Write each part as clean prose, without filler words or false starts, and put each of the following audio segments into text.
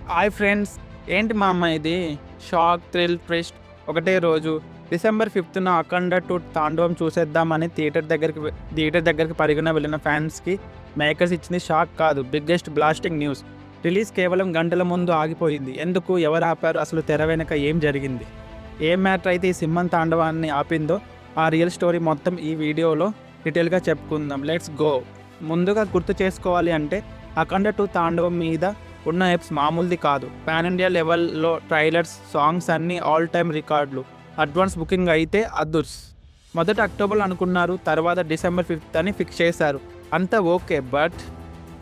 Hi friends, ఏంటి మా అమ్మ ఇది? షాక్, థ్రిల్, ట్విస్ట్ ఒకటే రోజు. డిసెంబర్ 5న 'అఖండ 2' తాండవం చూసేద్దామని థియేటర్ దగ్గరికి పరిగెన వెళ్ళిన ఫ్యాన్స్‌కి మేకర్స్ ఇచ్చింది షాక్ కాదు, బిగ్గెస్ట్ బ్లాస్టింగ్ న్యూస్. రిలీజ్ కేవలం గంటల ముందు ఆగిపోయింది. ఎందుకు? ఎవరు ఆపారు? అసలు తెర వెనక ఏం జరిగింది? ఏం మ్యాటర్ అయితే ఈ సింహం తాండవాన్ని ఆపిందో ఆ రియల్ స్టోరీ మొత్తం ఈ వీడియోలో డీటెయిల్గా చెప్పుకుందాం. Let's go. ముందుగా గుర్తు చేసుకోవాలి అంటే 'అఖండ 2' తాండవం మీద ఉన్న హైప్స్ మామూలుది కాదు. పాన్ ఇండియా లెవెల్లో ట్రైలర్స్, సాంగ్స్ అన్నీ ఆల్ టైమ్ రికార్డులు. అడ్వాన్స్ బుకింగ్ అయితే అదుర్స్. మొదట అక్టోబర్ అనుకున్నారు, తర్వాత డిసెంబర్ 5 అని ఫిక్స్ చేశారు. అంతా ఓకే, బట్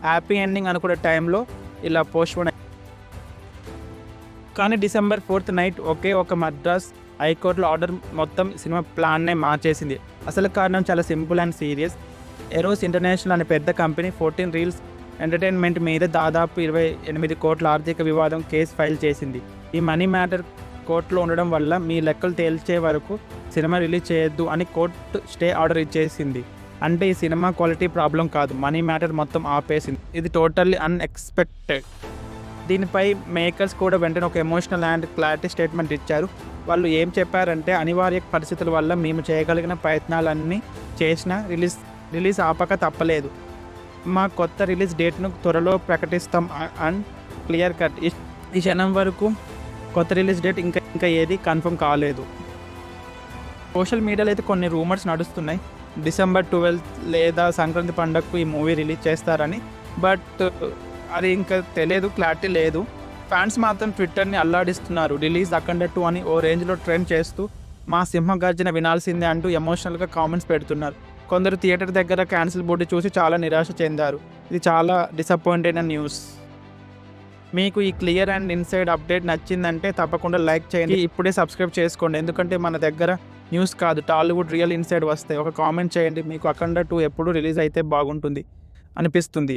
హ్యాపీ ఎండింగ్ అనుకునే టైంలో ఇలా పోస్ట్పోన్. కానీ డిసెంబర్ 4 నైట్ ఒకే ఒక మద్రాస్ హైకోర్టులో ఆర్డర్ మొత్తం సినిమా ప్లాన్నే మార్చేసింది. అసలు కారణం చాలా simple and serious. Eros international అనే పెద్ద కంపెనీ 14 రీల్స్ ఎంటర్టైన్మెంట్ మీద దాదాపు 28 కోట్ల ఆర్థిక వివాదం కేసు ఫైల్ చేసింది. ఈ మనీ మ్యాటర్ కోర్టులో ఉండడం వల్ల మీ లెక్కలు తేల్చే వరకు సినిమా రిలీజ్ చేయొద్దు అని కోర్టు స్టే ఆర్డర్ ఇచ్చేసింది. అంటే ఈ సినిమా క్వాలిటీ ప్రాబ్లం కాదు, మనీ మ్యాటర్ మొత్తం ఆపేసింది. ఇది టోటల్లీ అన్ఎక్స్పెక్టెడ్. దీనిపై మేకర్స్ కూడా వెంటనే ఒక ఎమోషనల్ అండ్ క్లారిటీ స్టేట్మెంట్ ఇచ్చారు. వాళ్ళు ఏం చెప్పారంటే, అనివార్య పరిస్థితుల వల్ల మేము చేయగలిగిన ప్రయత్నాలన్నీ చేసినా రిలీజ్ ఆపక తప్పలేదు. మా కొత్త రిలీజ్ డేట్ను త్వరలో ప్రకటిస్తాం అండ్ క్లియర్ కట్. ఈ క్షణం వరకు కొత్త రిలీజ్ డేట్ ఇంకా ఏది కన్ఫర్మ్ కాలేదు. సోషల్ మీడియాలో అయితే కొన్ని రూమర్స్ నడుస్తున్నాయి, డిసెంబర్ 12 లేదా సంక్రాంతి పండుగకు ఈ మూవీ రిలీజ్ చేస్తారని. బట్ అది ఇంకా తెలియదు, క్లారిటీ లేదు. ఫ్యాన్స్ మాత్రం ట్విట్టర్ని అల్లాడిస్తున్నారు. రిలీజ్ 'అఖండ 2' అని ఓ రేంజ్లో ట్రెండ్ చేస్తూ మా సింహగర్జన వినాల్సిందే అంటూ ఎమోషనల్గా కామెంట్స్ పెడుతున్నారు. కొందరు థియేటర్ దగ్గర క్యాన్సిల్ బోర్డు చూసి చాలా నిరాశ చెందారు. ఇది చాలా డిసప్పాయింటెడ్ న్యూస్. మీకు ఈ క్లియర్ అండ్ ఇన్సైడ్ అప్డేట్ నచ్చిందంటే తప్పకుండా లైక్ చేయండి. ఇప్పుడే సబ్స్క్రైబ్ చేసుకోండి, ఎందుకంటే మన దగ్గర న్యూస్ కాదు, టాలీవుడ్ రియల్ ఇన్సైడ్ వస్తాయి. ఒక కామెంట్ చేయండి, మీకు 'అఖండ 2' ఎప్పుడు రిలీజ్ అయితే బాగుంటుంది అనిపిస్తుంది.